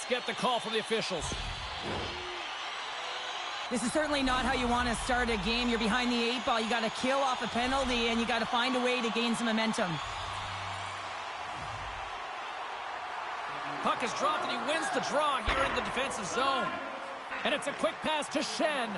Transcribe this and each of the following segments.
get the call from the officials. This is certainly not how you want to start a game. You're behind the 8 ball. You got to kill off a penalty, and you got to find a way to gain some momentum. Puck is dropped, and he wins the draw here in the defensive zone. And it's a quick pass to Schenn.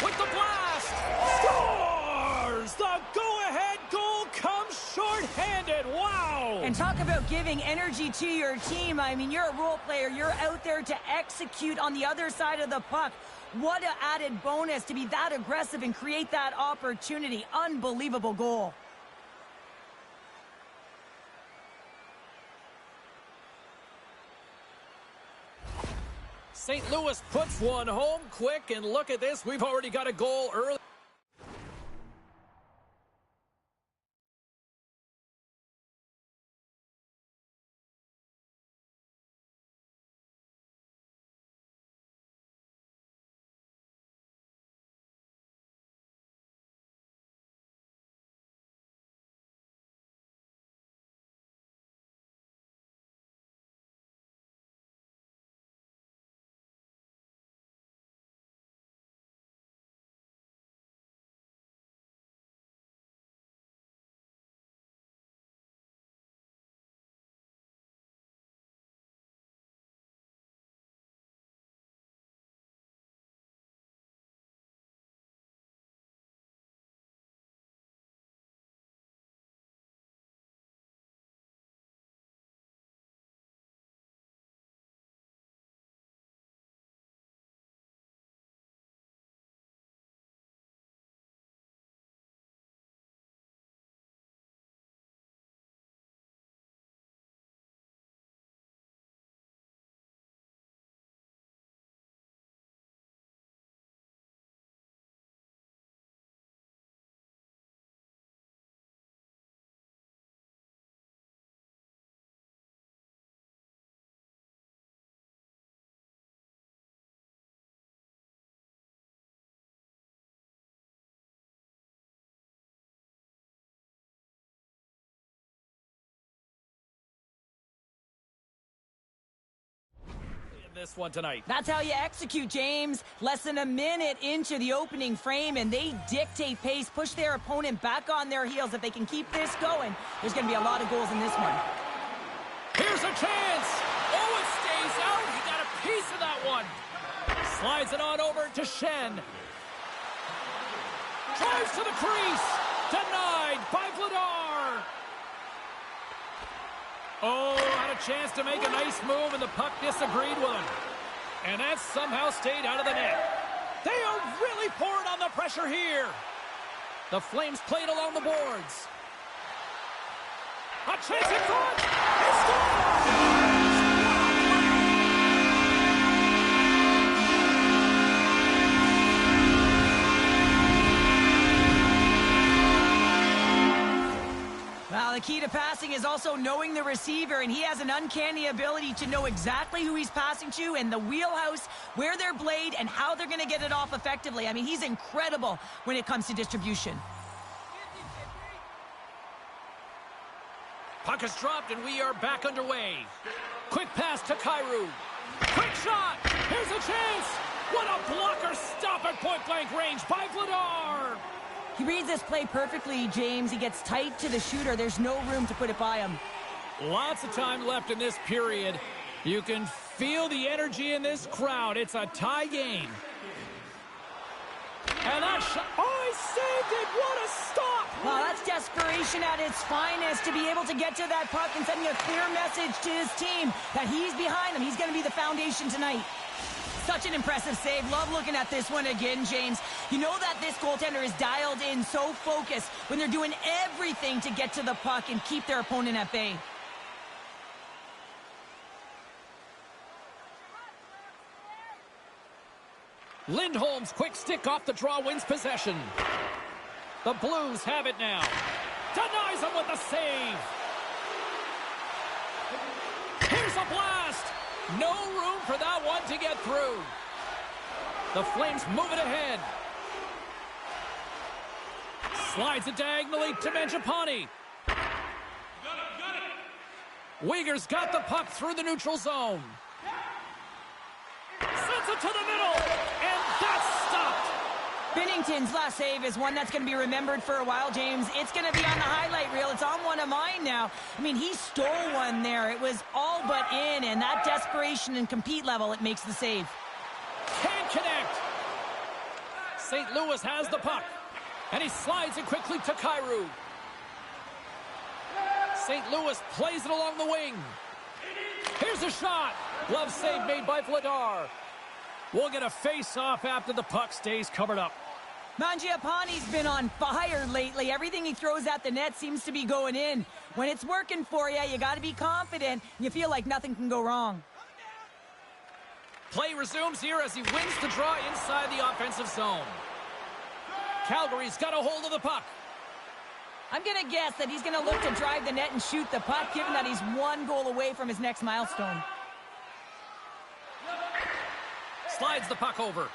With the blast! Scores! The go-ahead goal comes short-handed. Wow! And talk about giving energy to your team. I mean, you're a role player. You're out there to execute on the other side of the puck. What an added bonus to be that aggressive and create that opportunity. Unbelievable goal. St. Louis puts one home quick, and look at this. We've already got a goal early. This one tonight. That's how you execute, James. Less than a minute into the opening frame, and they dictate pace, push their opponent back on their heels. If they can keep this going, there's going to be a lot of goals in this one. Here's a chance. Oh, it stays out. He got a piece of that one. Slides it on over to Schenn. Drives to the crease. Denied by Vladar. Oh, had a chance to make a nice move, and the puck disagreed with him. And that somehow stayed out of the net. They are really pouring on the pressure here. The Flames played along the boards. A chance in front. He scores! Well, the key to passing is also knowing the receiver, and he has an uncanny ability to know exactly who he's passing to and the wheelhouse, where they're blade, and how they're going to get it off effectively. I mean, he's incredible when it comes to distribution. Puck is dropped, and we are back underway. Quick pass to Kyrou. Quick shot. Here's a chance. What a blocker stop at point-blank range by Vladar. He reads this play perfectly, James. He gets tight to the shooter. There's no room to put it by him. Lots of time left in this period. You can feel the energy in this crowd. It's a tie game. And that shot. Oh, he saved it. What a stop. Well, that's desperation at its finest, to be able to get to that puck and sending a clear message to his team that he's behind them. He's going to be the foundation tonight. Such an impressive save. Love looking at this one again, James. You know that this goaltender is dialed in, so focused when they're doing everything to get to the puck and keep their opponent at bay. Lindholm's quick stick off the draw wins possession. The Blues have it now. Denies him with the save. Here's a blast. No room for that one to get through. The Flames move it ahead. Slides it diagonally to Mangiapane. Uyghur's got the puck through the neutral zone. Sends it to the middle, and that's stopped. Binnington's last save is one that's going to be remembered for a while, James. It's going to be on the highlight reel. It's on one of mine now. I mean, he stole one there. It was all but in, and that desperation and compete level, it makes the save. Can't connect. St. Louis has the puck, and he slides it quickly to Kyrou. St. Louis plays it along the wing. Here's a shot. Glove save made by Vladar. We'll get a face-off after the puck stays covered up. Mangiapane's been on fire lately. Everything he throws at the net seems to be going in. When it's working for you, you got to be confident. You feel like nothing can go wrong. Play resumes here as he wins the draw inside the offensive zone. Calgary's got a hold of the puck. I'm going to guess that he's going to look to drive the net and shoot the puck, given that he's one goal away from his next milestone. Slides the puck over.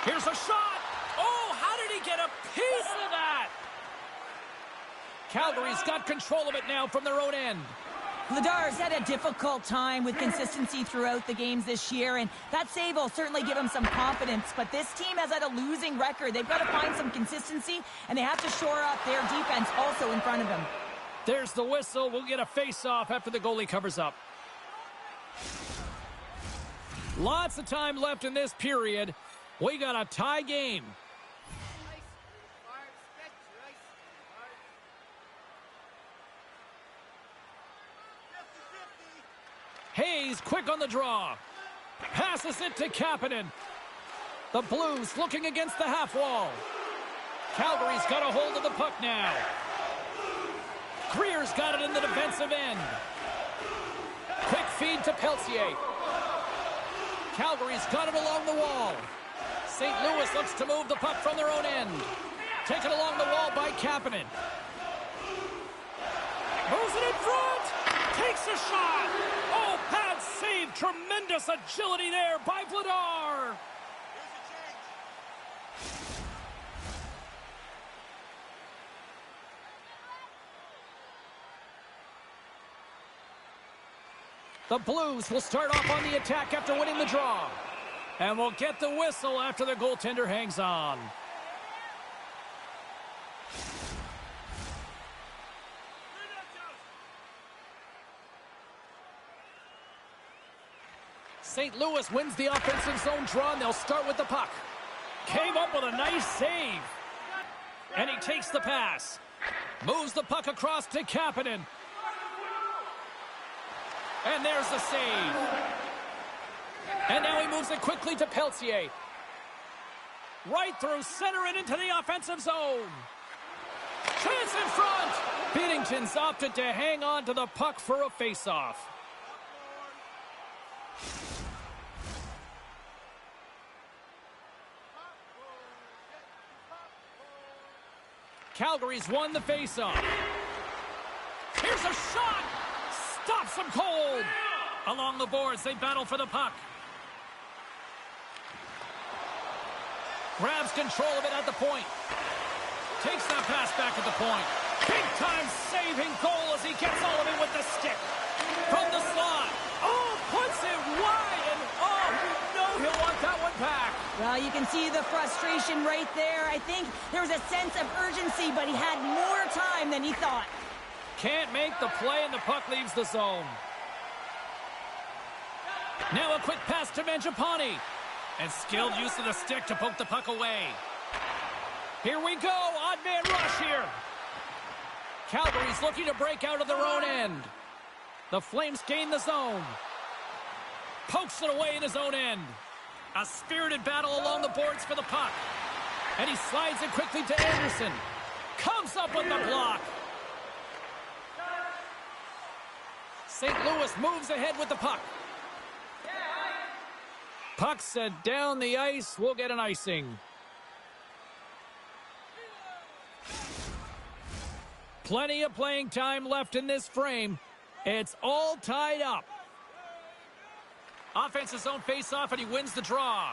Here's a shot. Oh, how did he get a piece of that? Calgary's got control of it now from their own end. Vladar's had a difficult time with consistency throughout the games this year, and that save will certainly give him some confidence. But this team has had a losing record. They've got to find some consistency, and they have to shore up their defense also in front of them. There's the whistle. We'll get a face-off after the goalie covers up. Lots of time left in this period. We got a tie game. Hayes quick on the draw. Passes it to Kapanen. The Blues looking against the half wall. Calgary's got a hold of the puck now. Greer's got it in the defensive end. Quick feed to Peltier. Calgary's got it along the wall. St. Louis looks to move the puck from their own end. Taken along the wall by Kapanen. Moves it in front. Takes a shot. Oh, pad save. Tremendous agility there by Vladar. The Blues will start off on the attack after winning the draw. And we'll get the whistle after the goaltender hangs on. St. Louis wins the offensive zone draw, and they'll start with the puck. Came up with a nice save. And he takes the pass. Moves the puck across to Kapanen. And there's the save. And now he moves it quickly to Peltier. Right through center and into the offensive zone. Chance in front. Binnington's opted to hang on to the puck for a face-off. Calgary's won the face-off. Here's a shot. Stops him cold. Along the boards, they battle for the puck. Grabs control of it at the point. Takes that pass back at the point. Big-time saving goal as he gets all of it with the stick. From the slot. Oh, puts it wide. And oh, no, he'll want that one back. Well, you can see the frustration right there. I think there was a sense of urgency, but he had more time than he thought. Can't make the play, and the puck leaves the zone. Now a quick pass to Mangiapane. And skilled use of the stick to poke the puck away. Here we go. Odd man rush here. Calgary's looking to break out of their own end. The Flames gain the zone. Pokes it away in his own end. A spirited battle along the boards for the puck. And he slides it quickly to Anderson. Comes up with the block. St. Louis moves ahead with the puck. Puck sent down the ice. We'll get an icing. Plenty of playing time left in this frame. It's all tied up. Offensive zone face-off, and he wins the draw.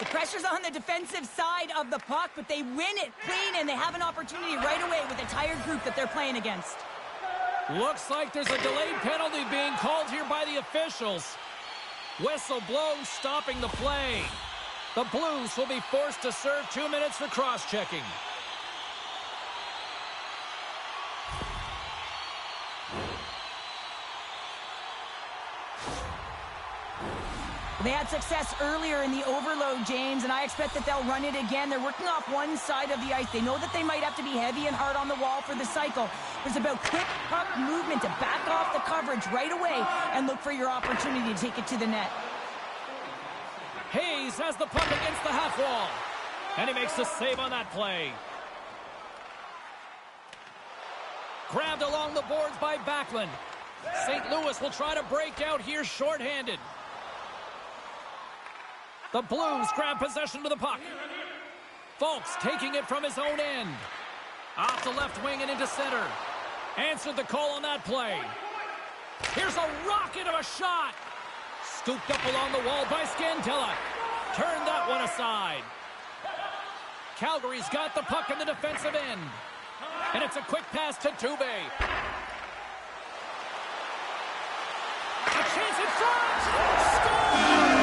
The pressure's on the defensive side of the puck, but they win it clean, and they have an opportunity right away with the tired group that they're playing against. Looks like there's a delayed penalty being called here by the officials. Whistle blows, stopping the play. The Blues will be forced to serve 2 minutes for cross-checking. They had success earlier in the overload, James, and I expect that they'll run it again. They're working off one side of the ice. They know that they might have to be heavy and hard on the wall for the cycle. It's about quick puck movement to back off the coverage right away and look for your opportunity to take it to the net. Hayes has the puck against the half wall, and he makes the save on that play. Grabbed along the boards by Backlund. St. Louis will try to break out here shorthanded. The Blues grab possession of the puck. Folks taking it from his own end. Off the left wing and into center. Answered the call on that play. Here's a rocket of a shot. Scooped up along the wall by Scantilla. Turned that one aside. Calgary's got the puck in the defensive end. And it's a quick pass to Dubé. A chance in front. Scores!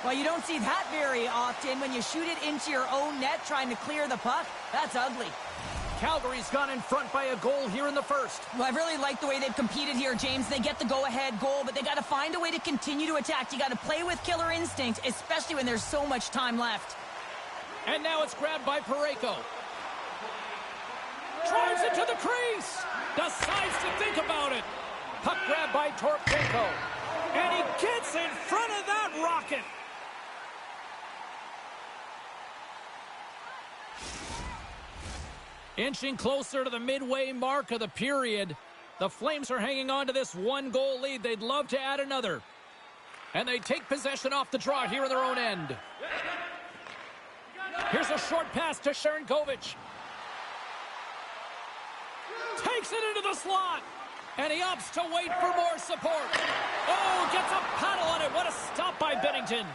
Well, you don't see that very often when you shoot it into your own net trying to clear the puck. That's ugly. Calgary's gone in front by a goal here in the first. Well, I really like the way they've competed here, James. They get the go-ahead goal, but they got to find a way to continue to attack. You got to play with killer instinct, especially when there's so much time left. And now it's grabbed by Parayko. Drives it to the crease. Decides to think about it. Puck grabbed by Torpenko. And he gets in front of that rocket. Inching closer to the midway mark of the period. The Flames are hanging on to this one-goal lead. They'd love to add another. And they take possession off the draw here in their own end. Here's a short pass to Sharangovich. Takes it into the slot. And he opts to wait for more support. Oh, gets a paddle on it. What a stop by Binnington.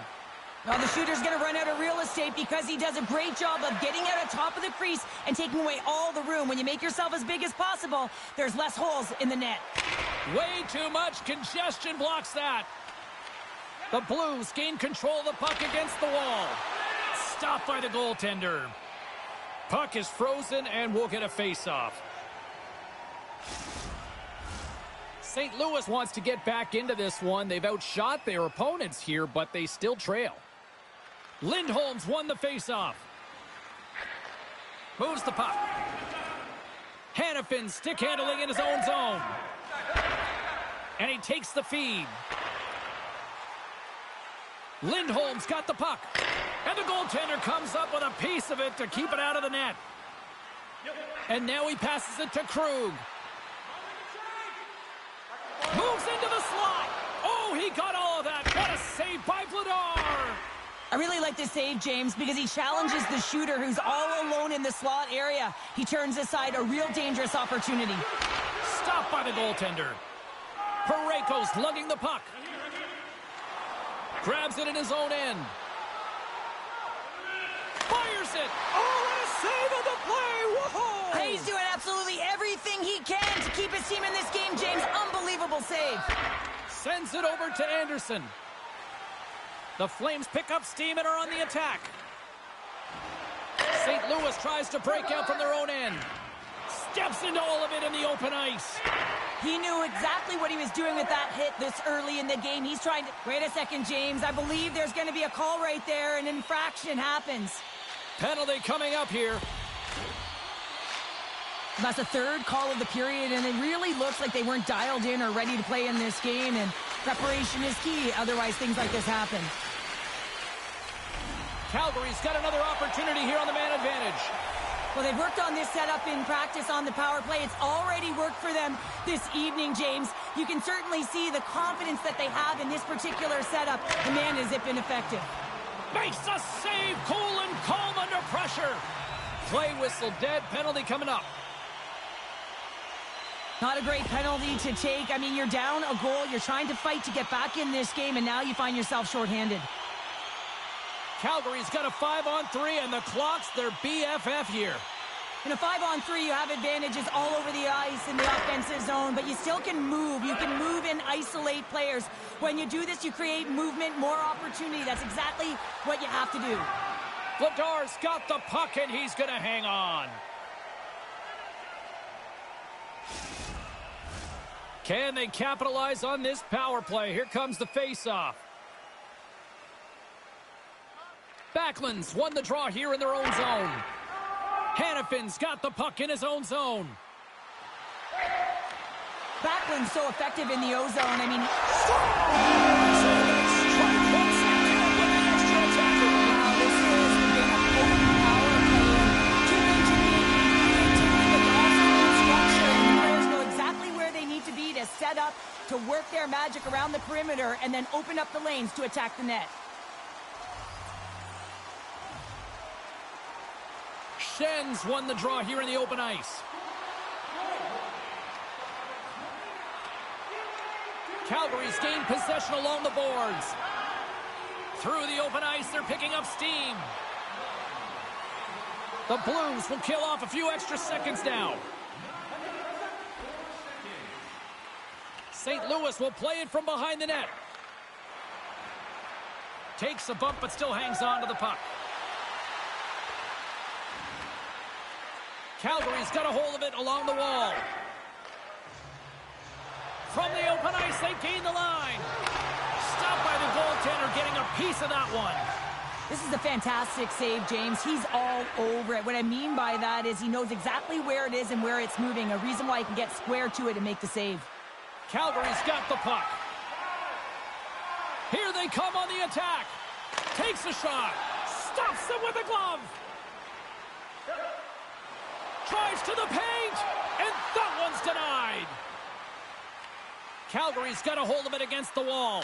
Well, the shooter's going to run out of real estate because he does a great job of getting out on top of the crease and taking away all the room. When you make yourself as big as possible, there's less holes in the net. Way too much congestion blocks that. The Blues gain control of the puck against the wall. Stopped by the goaltender. Puck is frozen and we'll get a face-off. St. Louis wants to get back into this one. They've outshot their opponents here, but they still trail. Lindholm's won the face-off. Moves the puck. Hanifin stick handling in his own zone. And he takes the feed. Lindholm's got the puck. And the goaltender comes up with a piece of it to keep it out of the net. And now he passes it to Krug. Moves into the slot. Oh, he got all of that. What a save by Vladar. I really like this save, James, because he challenges the shooter who's all alone in the slot area. He turns aside a real dangerous opportunity. Stopped by the goaltender. Parayko's lugging the puck. Grabs it in his own end. Fires it. Oh, what a save of the play. Whoa! He's doing absolutely everything he can to keep his team in this game, James. Unbelievable save. Sends it over to Anderson. The Flames pick up steam and are on the attack. St. Louis tries to break out from their own end. Steps into all of it in the open ice. He knew exactly what he was doing with that hit this early in the game. He's trying to... Wait a second, James. I believe there's going to be a call right there. An infraction happens. Penalty coming up here. That's the third call of the period, and it really looks like they weren't dialed in or ready to play in this game, and preparation is key. Otherwise, things like this happen. Calgary's got another opportunity here on the man advantage. Well, they've worked on this setup in practice on the power play. It's already worked for them this evening, James. You can certainly see the confidence that they have in this particular setup. The man is effective. Makes a save, cool and calm under pressure. Play whistle dead, penalty coming up. Not a great penalty to take. I mean, you're down a goal. You're trying to fight to get back in this game, and now you find yourself shorthanded. Calgary's got a 5-on-3, and the clock's their BFF here. In a 5-on-3, you have advantages all over the ice in the offensive zone, but you still can move. You can move and isolate players. When you do this, you create movement, more opportunity. That's exactly what you have to do. Vladar's got the puck, and he's going to hang on. Can they capitalize on this power play? Here comes the face-off. Backlund's won the draw here in their own zone. Hannafin's got the puck in his own zone. Backlund's so effective in the O-zone. I mean... Wow, this has been a potent power play. Too big to be creativity, but also in structure. And the players know exactly where they need to be to set up, to work their magic around the perimeter, and then open up the lanes to attack the net. Schenns won the draw here in the open ice. Calgary's gained possession along the boards. Through the open ice, they're picking up steam. The Blues will kill off a few extra seconds now. St. Louis will play it from behind the net. Takes a bump, but still hangs on to the puck. Calgary's got a hold of it along the wall. From the open ice, they gain the line. Stopped by the goaltender, getting a piece of that one. This is a fantastic save, James. He's all over it. What I mean by that is he knows exactly where it is and where it's moving. A reason why he can get square to it and make the save. Calgary's got the puck. Here they come on the attack. Takes a shot. Stops them with a glove. Tries to the paint, and that one's denied. Calgary's got a hold of it against the wall.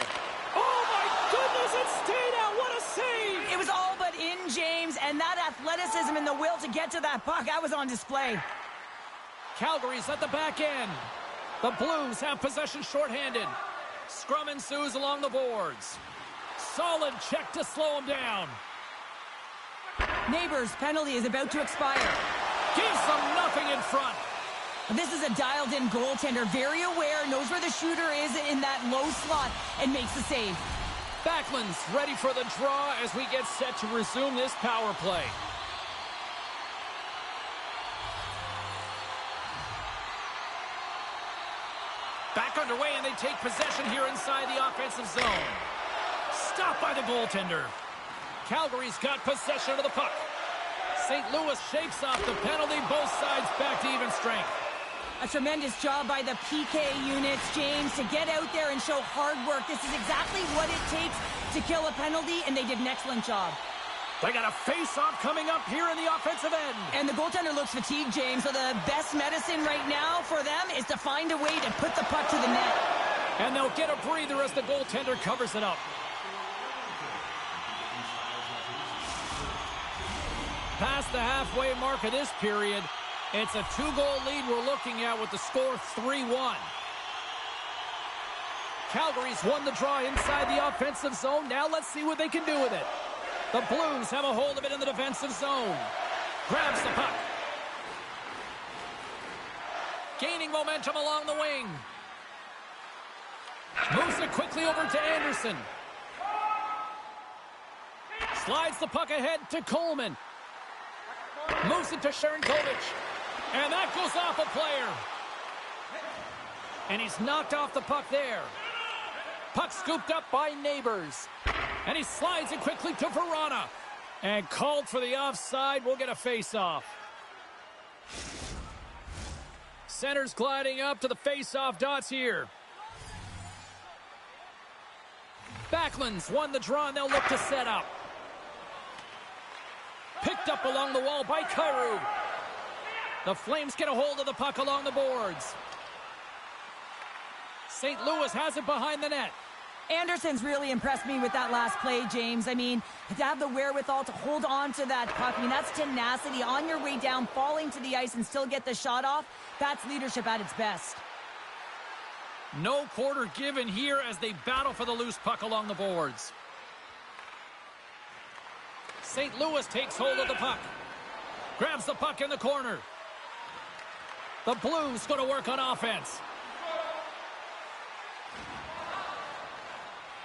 Oh, my goodness, it stayed out. What a save. It was all but in, James, and that athleticism and the will to get to that puck, that was on display. Calgary's at the back end. The Blues have possession shorthanded. Scrum ensues along the boards. Solid check to slow him down. Neighbors' penalty is about to expire. Gives them nothing in front. This is a dialed-in goaltender, very aware, knows where the shooter is in that low slot, and makes the save. Backlund's ready for the draw as we get set to resume this power play. Back underway, and they take possession here inside the offensive zone. Stopped by the goaltender. Calgary's got possession of the puck. St. Louis shakes off the penalty. Both sides back to even strength. A tremendous job by the PK units, James, to get out there and show hard work. This is exactly what it takes to kill a penalty, and they did an excellent job. They got a face-off coming up here in the offensive end. And the goaltender looks fatigued, James, so the best medicine right now for them is to find a way to put the puck to the net. And they'll get a breather as the goaltender covers it up. Past the halfway mark of this period, it's a 2-goal lead we're looking at with the score 3-1. Calgary's won the draw inside the offensive zone. Now let's see what they can do with it. The Blues have a hold of it in the defensive zone. Grabs the puck. Gaining momentum along the wing. Moves it quickly over to Anderson. Slides the puck ahead to Coleman. Moves it to Sharankovic. And that goes off a player. And he's knocked off the puck there. Puck scooped up by Neighbors. And he slides it quickly to Verana. And called for the offside. We'll get a face-off. Center's gliding up to the face-off dots here. Backlund's won the draw, and they'll look to set up. Picked up along the wall by Kyrou. The Flames get a hold of the puck along the boards. St. Louis has it behind the net. Anderson's really impressed me with that last play, James. I mean, to have the wherewithal to hold on to that puck, I mean, that's tenacity on your way down, falling to the ice and still get the shot off. That's leadership at its best. No quarter given here as they battle for the loose puck along the boards. St. Louis takes hold of the puck. Grabs the puck in the corner. The Blues going to work on offense.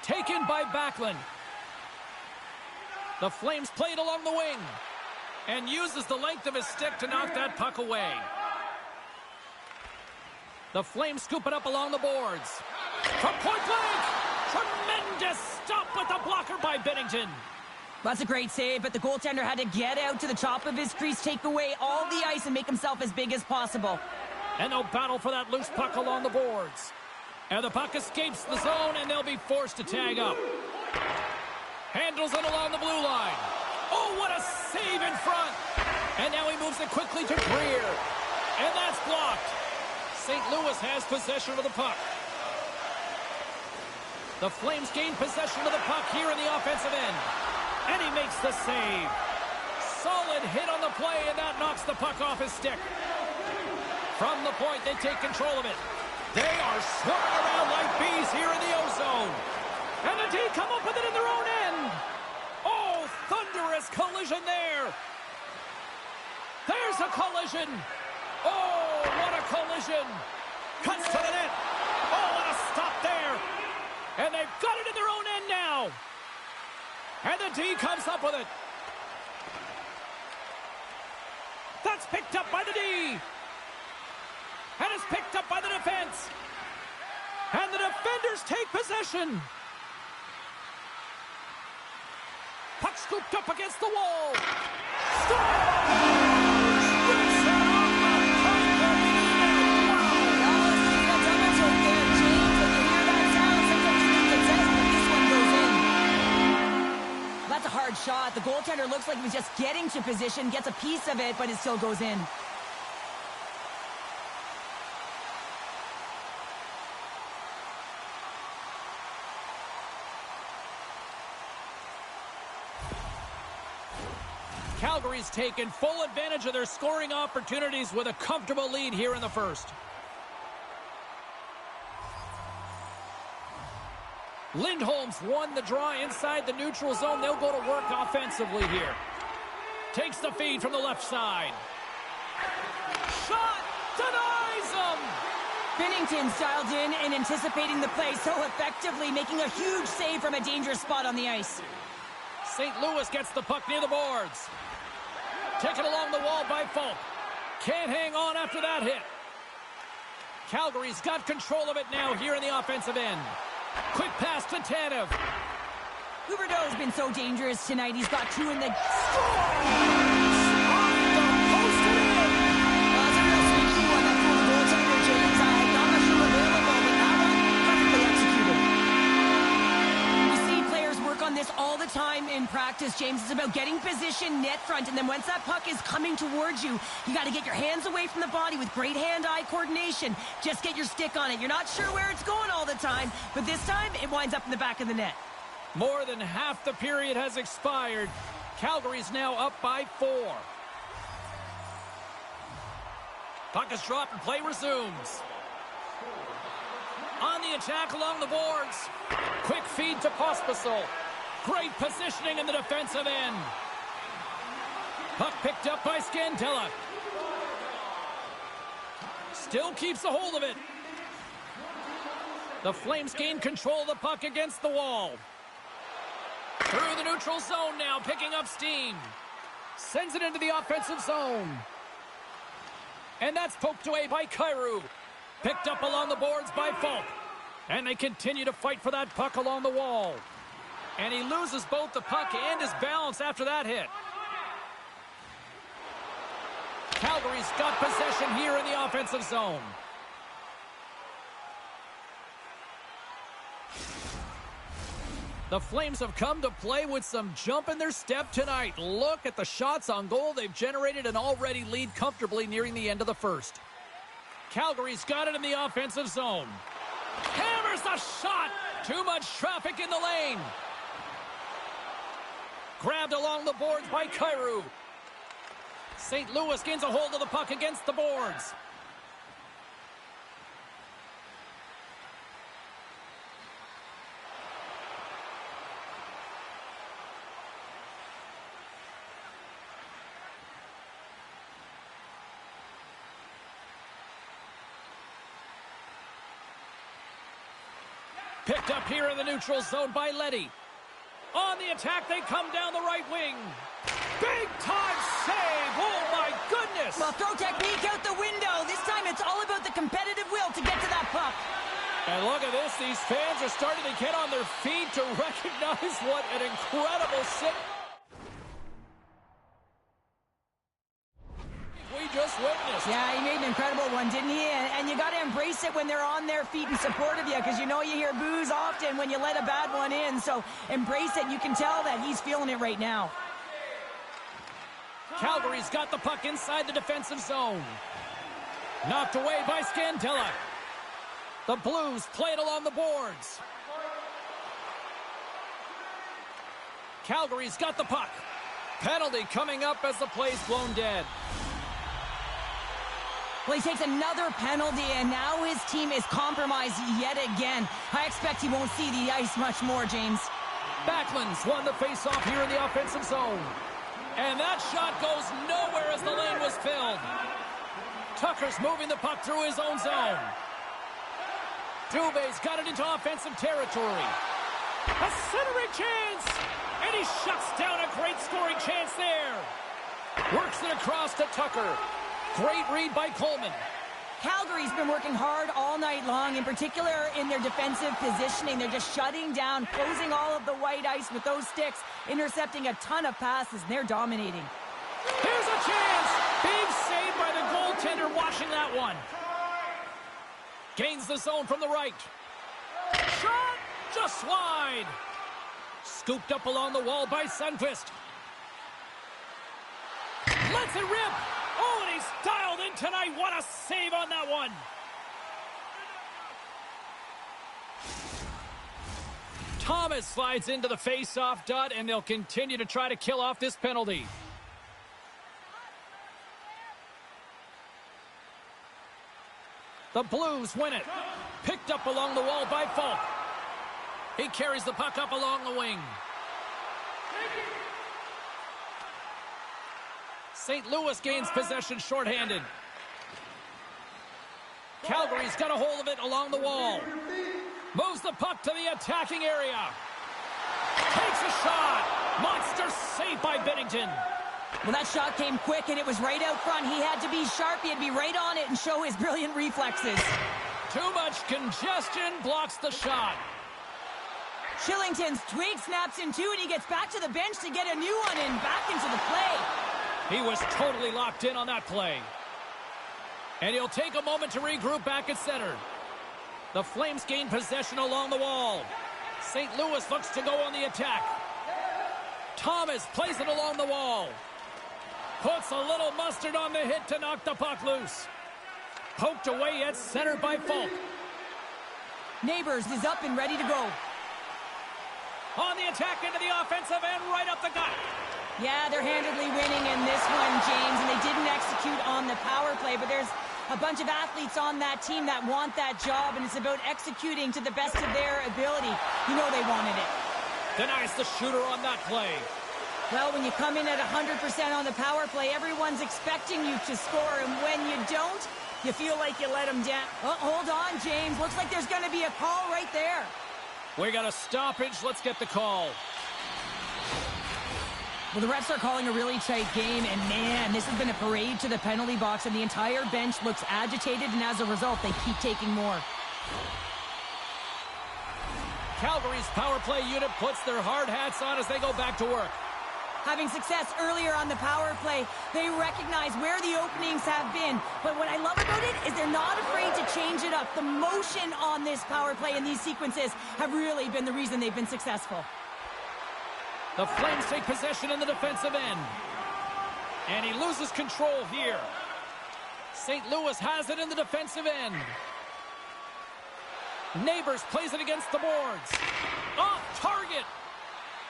Taken by Backlund. The Flames play it along the wing. And uses the length of his stick to knock that puck away. The Flames scoop it up along the boards. From point blank! Tremendous stop with the blocker by Binnington. That's a great save, but the goaltender had to get out to the top of his crease, take away all the ice, and make himself as big as possible. And they'll battle for that loose puck along the boards. And the puck escapes the zone, and they'll be forced to tag up. Handles it along the blue line. Oh, what a save in front! And now he moves it quickly to Greer. And that's blocked. St. Louis has possession of the puck. The Flames gain possession of the puck here in the offensive end. And he makes the save. Solid hit on the play, and that knocks the puck off his stick. From the point, they take control of it. They are swarming around like bees here in the O-zone. And the D come up with it in their own end. Oh, thunderous collision there. There's a collision. Oh, what a collision. Cuts to the net. Oh, what a stop there. And they've got it in their own end now. And the D comes up with it. That's picked up by the D. And it's picked up by the defense. And the defenders take possession. Puck scooped up against the wall. That's a hard shot. The goaltender looks like he was just getting to position, gets a piece of it, but it still goes in. Calgary's taken full advantage of their scoring opportunities with a comfortable lead here in the first. Lindholm's won the draw inside the neutral zone. They'll go to work offensively here. Takes the feed from the left side. Shot! Denies him! Binnington's dialed in and anticipating the play so effectively, making a huge save from a dangerous spot on the ice. St. Louis gets the puck near the boards. Taken along the wall by Falk. Can't hang on after that hit. Calgary's got control of it now here in the offensive end. Quick pass to Tanev. Huberdeau's been so dangerous tonight. He's got two in the... on this all the time in practice, James. It's about getting position net front, and then once that puck is coming towards you, you got to get your hands away from the body with great hand-eye coordination. Just get your stick on it. You're not sure where it's going all the time, but this time it winds up in the back of the net. More than half the period has expired. Calgary's now up by 4. Puck is dropped and play resumes. On the attack along the boards. Quick feed to Pospisil. Great positioning in the defensive end. Puck picked up by Scandella. Still keeps a hold of it. The Flames gain control of the puck against the wall. Through the neutral zone now, picking up steam. Sends it into the offensive zone. And that's poked away by Kyrou. Picked up along the boards by Falk. And they continue to fight for that puck along the wall. And he loses both the puck and his balance after that hit. Calgary's got possession here in the offensive zone. The Flames have come to play with some jump in their step tonight. Look at the shots on goal they've generated and already lead comfortably nearing the end of the first. Calgary's got it in the offensive zone. Hammers the shot. Too much traffic in the lane. Grabbed along the boards by Kyrou. St. Louis gains a hold of the puck against the boards. Picked up here in the neutral zone by Leddy. On the attack, they come down the right wing. Big time save! Oh my goodness! Well, throw technique out the window. This time it's all about the competitive will to get to that puck. And look at this. These fans are starting to get on their feet to recognize what an incredible save we just witnessed. Yeah, he made an incredible one, didn't he? And you got to embrace it when they're on their feet in support of you, because you know you hear boos often when you let a bad one in. So embrace it. You can tell that he's feeling it right now. Calgary's got the puck inside the defensive zone. Knocked away by Scandella. The Blues play it along the boards. Calgary's got the puck. Penalty coming up as the play's blown dead. Well, he takes another penalty, and now his team is compromised yet again. I expect he won't see the ice much more, James. Backlund's won the face-off here in the offensive zone. And that shot goes nowhere as the lane was filled. Tucker's moving the puck through his own zone. Dubé's got it into offensive territory. A centering chance! And he shuts down a great scoring chance there. Works it across to Tucker. Great read by Coleman. Calgary's been working hard all night long, in particular in their defensive positioning. They're just shutting down, closing all of the white ice with those sticks, intercepting a ton of passes, and they're dominating. Here's a chance! Big save by the goaltender watching that one. Gains the zone from the right. Shot! Just wide. Scooped up along the wall by Sundqvist. Lets it rip! Oh, and he's dialed in tonight. What a save on that one. Thomas slides into the face-off dot, and they'll continue to try to kill off this penalty. The Blues win it. Picked up along the wall by Falk. He carries the puck up along the wing. St. Louis gains possession shorthanded. Calgary's got a hold of it along the wall. Moves the puck to the attacking area. Takes a shot. Monster save by Binnington. Well, that shot came quick, and it was right out front. He had to be sharp. He had to be right on it and show his brilliant reflexes. Too much congestion blocks the shot. Shillington's twig snaps in two, and he gets back to the bench to get a new one and back into the play. He was totally locked in on that play. And he'll take a moment to regroup back at center. The Flames gain possession along the wall. St. Louis looks to go on the attack. Thomas plays it along the wall. Puts a little mustard on the hit to knock the puck loose. Poked away at center by Falk. Neighbors is up and ready to go. On the attack into the offensive end, right up the gut. Yeah, they're handedly winning in this one, James, and they didn't execute on the power play, but there's a bunch of athletes on that team that want that job, and it's about executing to the best of their ability. You know they wanted it. Denies the shooter on that play. Well, when you come in at 100% on the power play, everyone's expecting you to score, and when you don't, you feel like you let them down. Oh, hold on, James. Looks like there's going to be a call right there. We got a stoppage. Let's get the call. Well, the refs are calling a really tight game, and man, this has been a parade to the penalty box, and the entire bench looks agitated, and as a result, they keep taking more. Calgary's power play unit puts their hard hats on as they go back to work. Having success earlier on the power play, they recognize where the openings have been. But what I love about it is they're not afraid to change it up. The motion on this power play and these sequences have really been the reason they've been successful. The Flames take possession in the defensive end. And he loses control here. St. Louis has it in the defensive end. Neighbors plays it against the boards. Off target.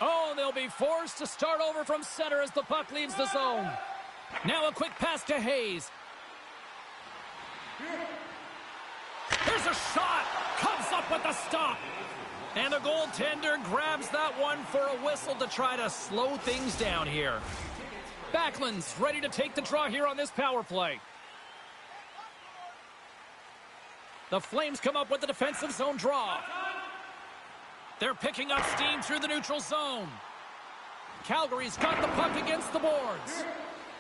Oh, they'll be forced to start over from center as the puck leaves the zone. Now a quick pass to Hayes. Here's a shot. Comes up with the stop. And the goaltender grabs that one for a whistle to try to slow things down here. Backlund's ready to take the draw here on this power play. The Flames come up with the defensive zone draw. They're picking up steam through the neutral zone. Calgary's got the puck against the boards.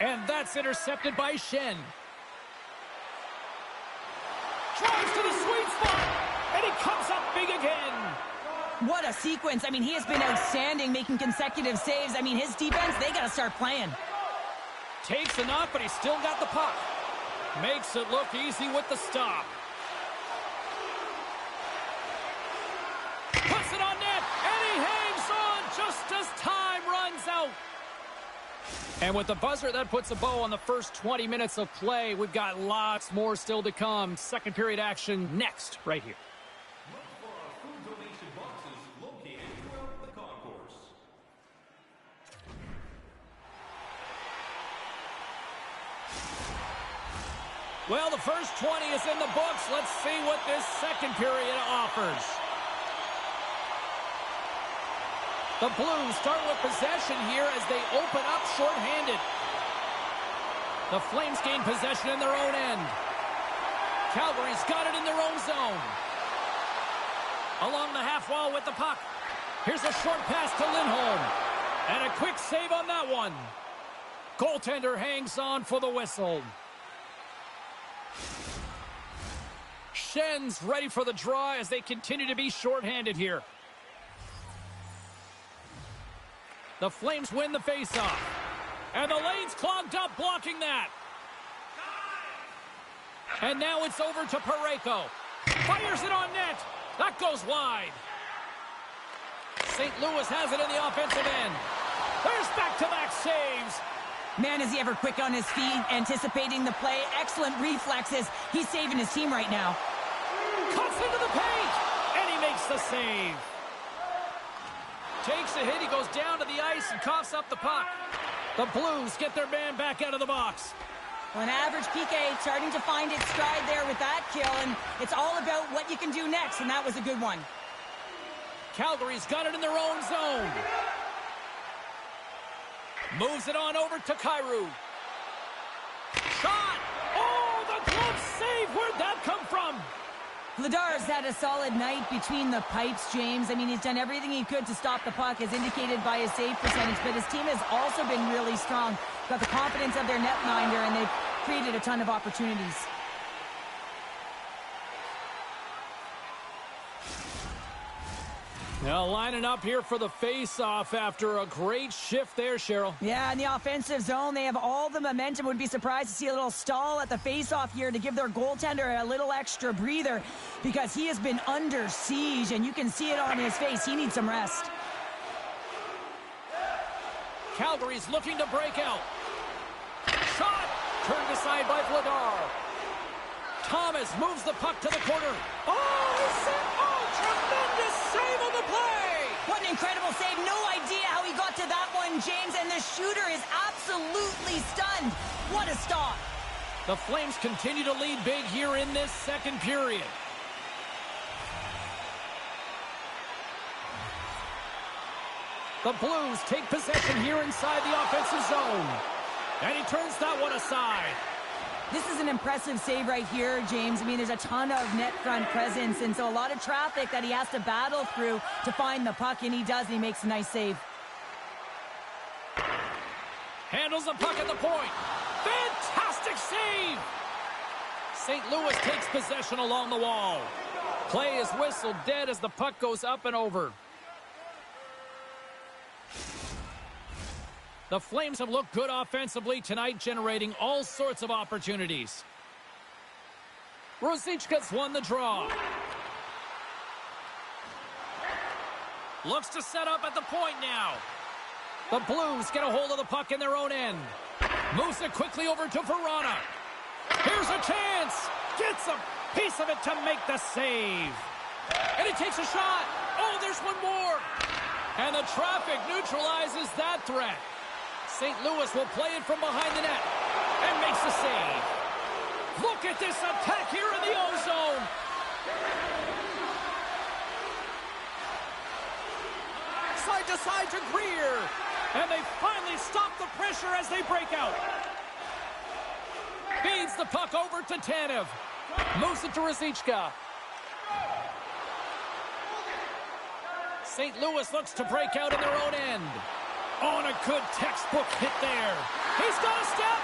And that's intercepted by Schenn. Drives to the sweet spot, and he comes up big again. What a sequence. I mean, he has been outstanding, making consecutive saves. I mean, his defense, they got to start playing. Takes a knock, but he's still got the puck. Makes it look easy with the stop. Puts it on net, and he hangs on just as time runs out. And with the buzzer, that puts a bow on the first 20 minutes of play. We've got lots more still to come. Second period action next, right here. Well, the first 20 is in the books. Let's see what this second period offers. The Blues start with possession here as they open up shorthanded. The Flames gain possession in their own end. Calgary's got it in their own zone. Along the half wall with the puck. Here's a short pass to Lindholm. And a quick save on that one. Goaltender hangs on for the whistle. Schenn's ready for the draw as they continue to be shorthanded here. The Flames win the faceoff. And the lane's clogged up, blocking that. And now it's over to Parayko. Fires it on net. That goes wide. St. Louis has it in the offensive end. There's back-to-back saves. Man, is he ever quick on his feet, anticipating the play. Excellent reflexes. He's saving his team right now. Cuts into the paint, and he makes the save. Takes a hit, he goes down to the ice and coughs up the puck. The Blues get their man back out of the box. Well, an average PK starting to find its stride there with that kill, and it's all about what you can do next, and that was a good one. Calgary's got it in their own zone. Moves it on over to Kyrou. Shot! Oh, the glove save! Where'd that come from? Vladar's had a solid night between the pipes, James. I mean, he's done everything he could to stop the puck, as indicated by his save percentage, but his team has also been really strong. Got the confidence of their netminder, and they've created a ton of opportunities. Now lining up here for the face-off after a great shift there, Cheryl. Yeah, in the offensive zone, they have all the momentum. Would be surprised to see a little stall at the face-off here to give their goaltender a little extra breather, because he has been under siege, and you can see it on his face. He needs some rest. Calgary's looking to break out. Shot! Turned aside by Vladar. Thomas moves the puck to the corner. Tremendous save on the play! What an incredible save. No idea how he got to that one, James, and the shooter is absolutely stunned. What a stop. The Flames continue to lead big here in this second period. The Blues take possession here inside the offensive zone. And he turns that one aside. This is an impressive save right here, James. I mean, there's a ton of net front presence, and so a lot of traffic that he has to battle through to find the puck, and he does, and he makes a nice save. Handles the puck at the point. Fantastic save! St. Louis takes possession along the wall. Play is whistled dead as the puck goes up and over. The Flames have looked good offensively tonight, generating all sorts of opportunities. Ruzicka's won the draw. Looks to set up at the point now. The Blues get a hold of the puck in their own end. Moves it quickly over to Verona. Here's a chance. Gets a piece of it to make the save. And he takes a shot. Oh, there's one more. And the traffic neutralizes that threat. St. Louis will play it from behind the net and makes the save. Look at this attack here in the O-zone. Side to side to Greer. And they finally stop the pressure as they break out. Feeds the puck over to Tanev. Moves it to Ruzicka. St. Louis looks to break out in their own end. Oh, and a good textbook hit there. He's got a step.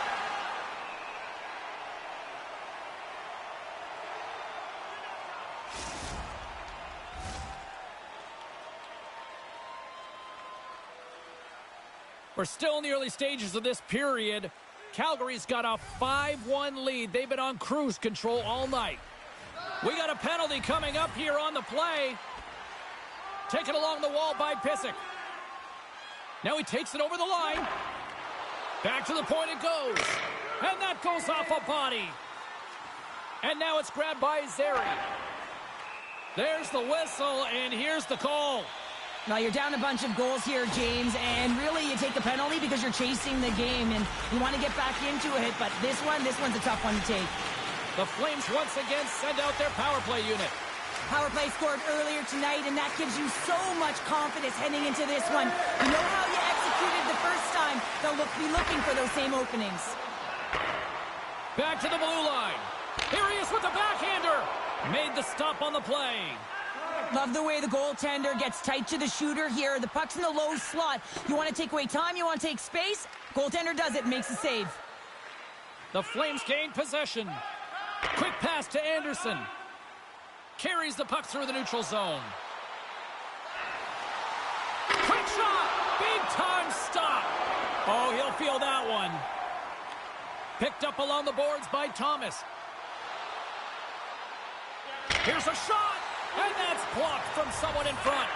We're still in the early stages of this period. Calgary's got a 5-1 lead. They've been on cruise control all night. We got a penalty coming up here on the play. Taken along the wall by Pysyk. Now he takes it over the line. Back to the point it goes. And that goes off a body. And now it's grabbed by Zary. There's the whistle, and here's the call. Now, you're down a bunch of goals here, James, and really you take a penalty because you're chasing the game, and you want to get back into it, but this one's a tough one to take. The Flames once again send out their power play unit. Power play scored earlier tonight, and that gives you so much confidence heading into this one. You know how you executed the first time. They'll be looking for those same openings. Back to the blue line. Here he is with the backhander. Made the stop on the play. Love the way the goaltender gets tight to the shooter here. The puck's in the low slot. You want to take away time, you want to take space. Goaltender does it, makes a save. The Flames gain possession. Quick pass to Anderson. Carries the puck through the neutral zone. Quick shot! Big time stop! Oh, he'll feel that one. Picked up along the boards by Thomas. Here's a shot! And that's blocked from someone in front.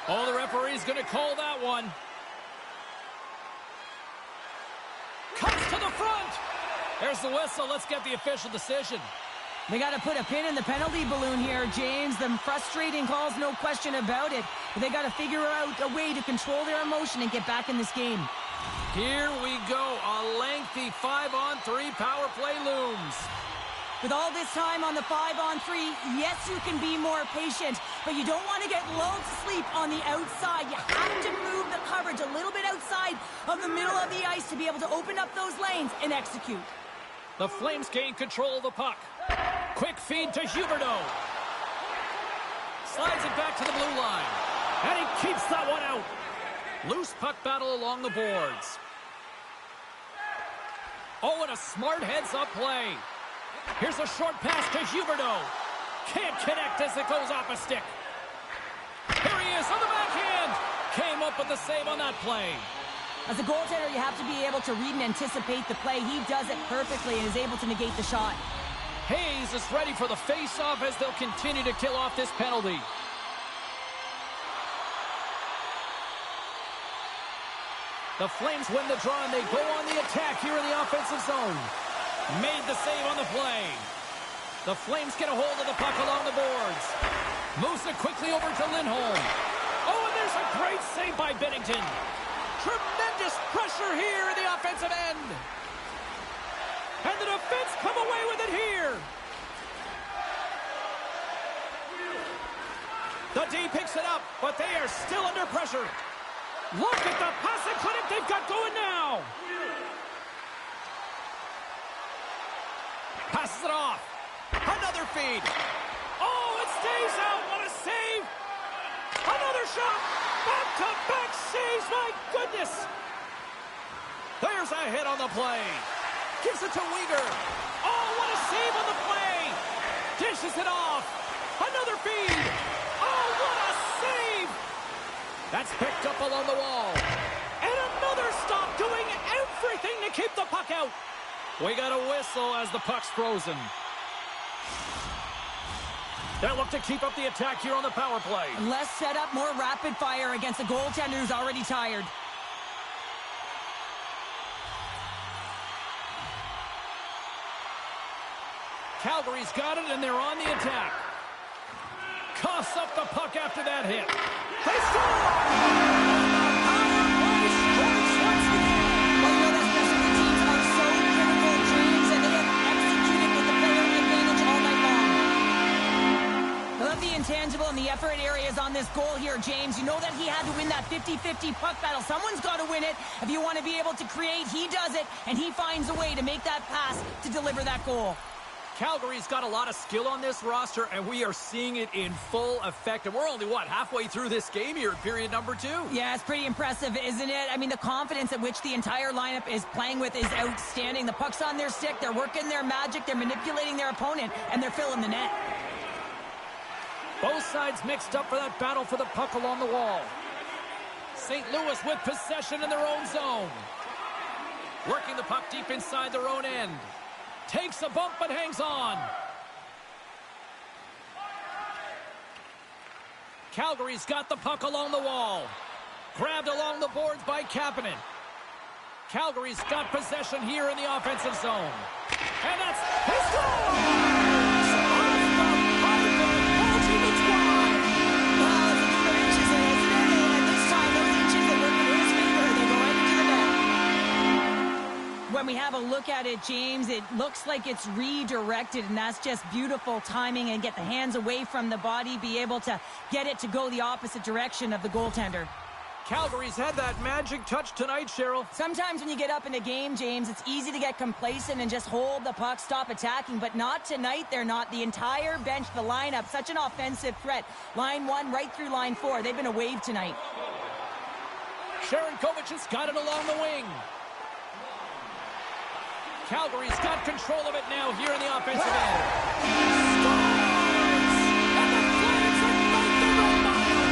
Oh, the referee's going to call that one. Comes to the front. There's the whistle. Let's get the official decision. They got to put a pin in the penalty balloon here, James. The frustrating calls, no question about it. But they got to figure out a way to control their emotion and get back in this game. Here we go. A lengthy 5-on-3 power play looms. With all this time on the 5-on-3, yes, you can be more patient, but you don't want to get lulled to sleep on the outside. You have to move the coverage a little bit outside of the middle of the ice to be able to open up those lanes and execute. The Flames gain control of the puck. Quick feed to Huberdeau. Slides it back to the blue line. And he keeps that one out. Loose puck battle along the boards. Oh, and a smart heads-up play. Here's a short pass to Huberdeau. Can't connect as it goes off a stick. Here he is on the backhand. Came up with the save on that play. As a goaltender, you have to be able to read and anticipate the play. He does it perfectly and is able to negate the shot. Hayes is ready for the face-off as they'll continue to kill off this penalty. The Flames win the draw and they go on the attack here in the offensive zone. Made the save on the play. The Flames get a hold of the puck along the boards. Moves it quickly over to Lindholm. Oh, and there's a great save by Binnington. Tremendous pressure here in the offensive end. And the defense come away with it here. The D picks it up, but they are still under pressure. Look at the passing clinic they've got going now. Passes it off. Another feed. Oh, it stays out. What a save. Another shot. Back-to-back saves. My goodness. There's a hit on the play. Gives it to Weegar. Oh, what a save on the play. Dishes it off. Another feed. Oh, what a save. That's picked up along the wall. And another stop, doing everything to keep the puck out. We got a whistle as the puck's frozen. They'll look to keep up the attack here on the power play. Less setup, more rapid fire against a goaltender who's already tired. Calgary's got it, and they're on the attack. Coughs up the puck after that hit. They score! Intangible and the effort areas on this goal here, James. You know that he had to win that 50-50 puck battle. Someone's got to win it. If you want to be able to create, he does it, and he finds a way to make that pass to deliver that goal. Calgary's got a lot of skill on this roster, and we are seeing it in full effect. And we're only, halfway through this game here in period number 2? Yeah, it's pretty impressive, isn't it? I mean, the confidence at which the entire lineup is playing with is outstanding. The puck's on their stick. They're working their magic. They're manipulating their opponent, and they're filling the net. Both sides mixed up for that battle for the puck along the wall. St. Louis with possession in their own zone. Working the puck deep inside their own end. Takes a bump but hangs on. Calgary's got the puck along the wall. Grabbed along the boards by Kapanen. Calgary's got possession here in the offensive zone. And that's his goal! When we have a look at it, James, it looks like it's redirected, and that's just beautiful timing, and get the hands away from the body, be able to get it to go the opposite direction of the goaltender. Calgary's had that magic touch tonight, Cheryl. Sometimes when you get up in a game, James, it's easy to get complacent and just hold the puck, stop attacking, but not tonight. They're not. The entire bench, the lineup, such an offensive threat. Line 1 right through line 4. They've been a wave tonight. Sharon Kovac has got it along the wing. Calgary's got control of it now here in the offensive end. Scores! And the Flames ignite the red bottom!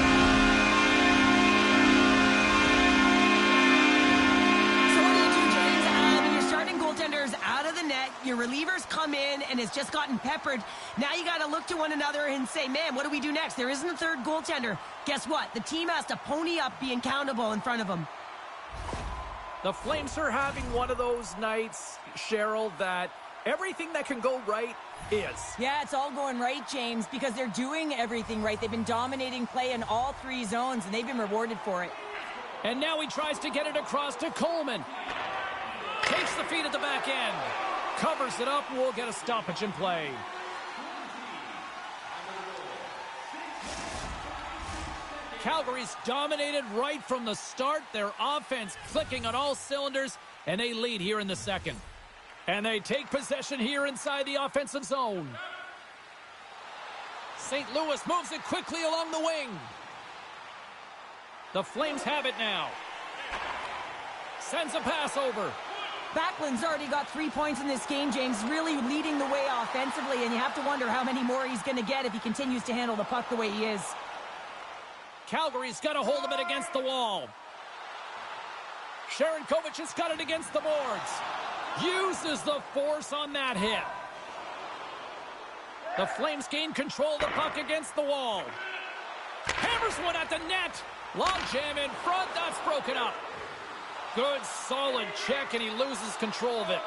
So what do, James? Your starting goaltender's out of the net. Your relievers come in, and it's just gotten peppered. Now you got to look to one another and say, man, what do we do next? There isn't a third goaltender. Guess what? The team has to pony up, being accountable in front of them. The Flames are having one of those nights, Cheryl, that everything that can go right is. Yeah, it's all going right, James, because they're doing everything right. They've been dominating play in all 3 zones, and they've been rewarded for it. And now he tries to get it across to Coleman. Takes the feed at the back end. Covers it up, and we'll get a stoppage in play. Calgary's dominated right from the start. Their offense clicking on all cylinders, and they lead here in the second. And they take possession here inside the offensive zone. St. Louis moves it quickly along the wing. The Flames have it now. Sends a pass over. Backlund's already got 3 points in this game, James, really leading the way offensively, and you have to wonder how many more he's going to get if he continues to handle the puck the way he is. Calgary's got a hold of it against the wall. Sharon Kovac has got it against the boards. Uses the force on that hit. The Flames gain control of the puck against the wall. Hammers one at the net. Long jam in front. That's broken up. Good solid check, and he loses control of it.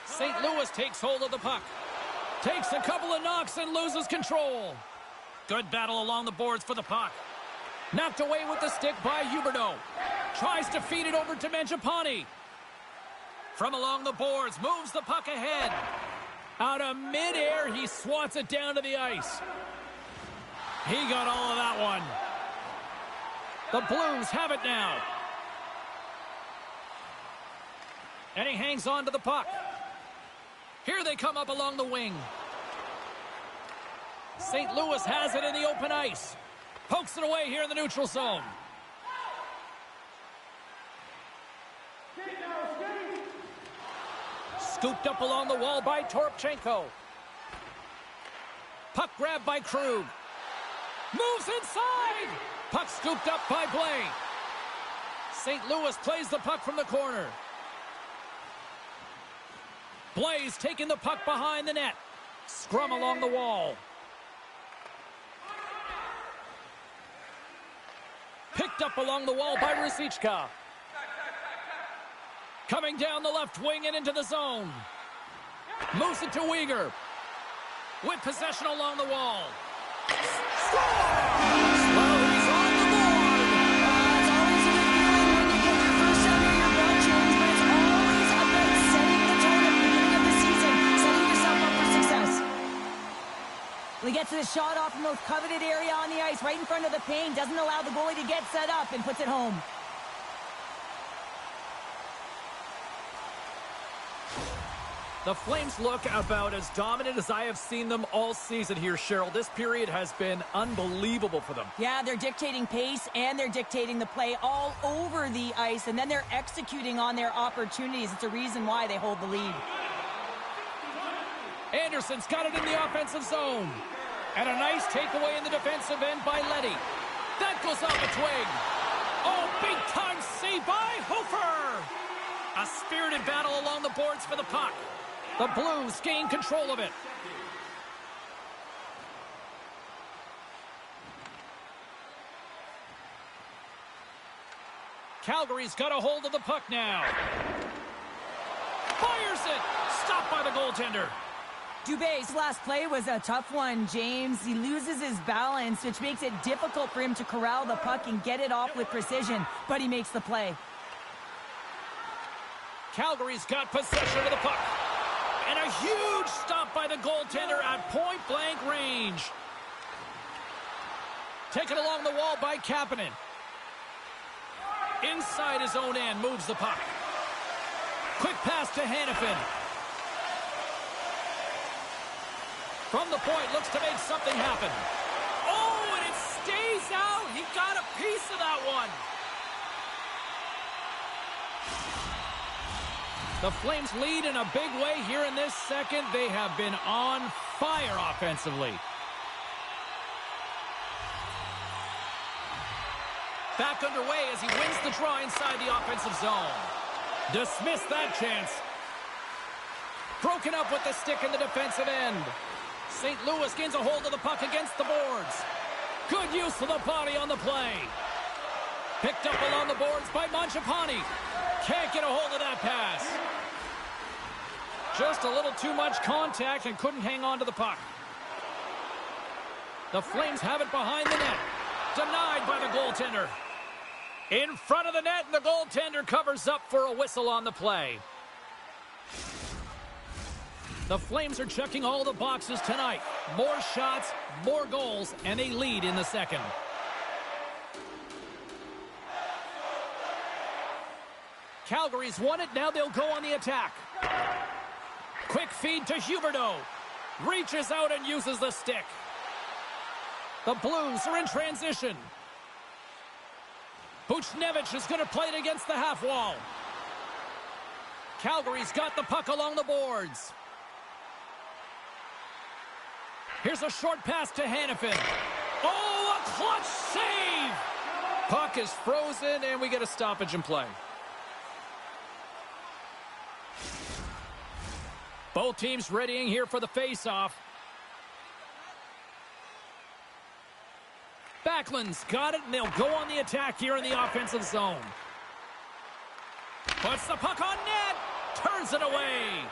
St. Louis takes hold of the puck. Takes a couple of knocks and loses control. Good battle along the boards for the puck. Knocked away with the stick by Huberdeau. Tries to feed it over to Mangiapane. From along the boards, moves the puck ahead. Out of midair, he swats it down to the ice. He got all of that one. The Blues have it now. And he hangs on to the puck. Here they come up along the wing. St. Louis has it in the open ice. Pokes it away here in the neutral zone. Scooped up along the wall by Toropchenko. Puck grabbed by Krug. Moves inside. Puck scooped up by Blaine. St. Louis plays the puck from the corner. Blaze taking the puck behind the net. Scrum along the wall. Picked up along the wall by Ruzicka. Coming down the left wing and into the zone. Moves it to Weegar. With possession along the wall. Scores! Well, he's on the board. It's always a good feeling when you get your first under your belt, James, but it's always about setting the tone at the beginning of the season, setting yourself up for success. He gets the shot off the most coveted area on the ice, right in front of the paint, doesn't allow the goalie to get set up, and puts it home. The Flames look about as dominant as I have seen them all season here, Cheryl. This period has been unbelievable for them. Yeah, they're dictating pace and they're dictating the play all over the ice, and then they're executing on their opportunities. It's a reason why they hold the lead. Anderson's got it in the offensive zone. And a nice takeaway in the defensive end by Leddy. That goes off a twig. Oh, big-time save by Hofer. A spirited battle along the boards for the puck. The Blues gain control of it. Calgary's got a hold of the puck now. Fires it. Stopped by the goaltender. Dubé's last play was a tough one, James. He loses his balance, which makes it difficult for him to corral the puck and get it off with precision, but he makes the play. Calgary's got possession of the puck. And a huge stop by the goaltender at point-blank range. Taken along the wall by Kapanen. Inside his own end, moves the puck. Quick pass to Hanifin. From the point, looks to make something happen. Oh, and it stays out. He got a piece of that one. The Flames lead in a big way here in this second. They have been on fire offensively. Back underway as he wins the draw inside the offensive zone. Dismissed that chance. Broken up with the stick in the defensive end. St. Louis gains a hold of the puck against the boards. Good use of the body on the play. Picked up along the boards by Mangiapane. Can't get a hold of that pass. Just a little too much contact and couldn't hang on to the puck. The Flames have it behind the net. Denied by the goaltender. In front of the net, and the goaltender covers up for a whistle on the play. The Flames are checking all the boxes tonight. More shots, more goals, and they lead in the second. Calgary's won it. Now they'll go on the attack. Quick feed to Huberdeau. Reaches out and uses the stick. The Blues are in transition. Buchnevich is going to play it against the half wall. Calgary's got the puck along the boards. Here's a short pass to Hanifin. Oh, a clutch save! Puck is frozen, and we get a stoppage in play. Both teams readying here for the face-off. Backlund's got it, and they'll go on the attack here in the offensive zone. Puts the puck on net. Turns it away.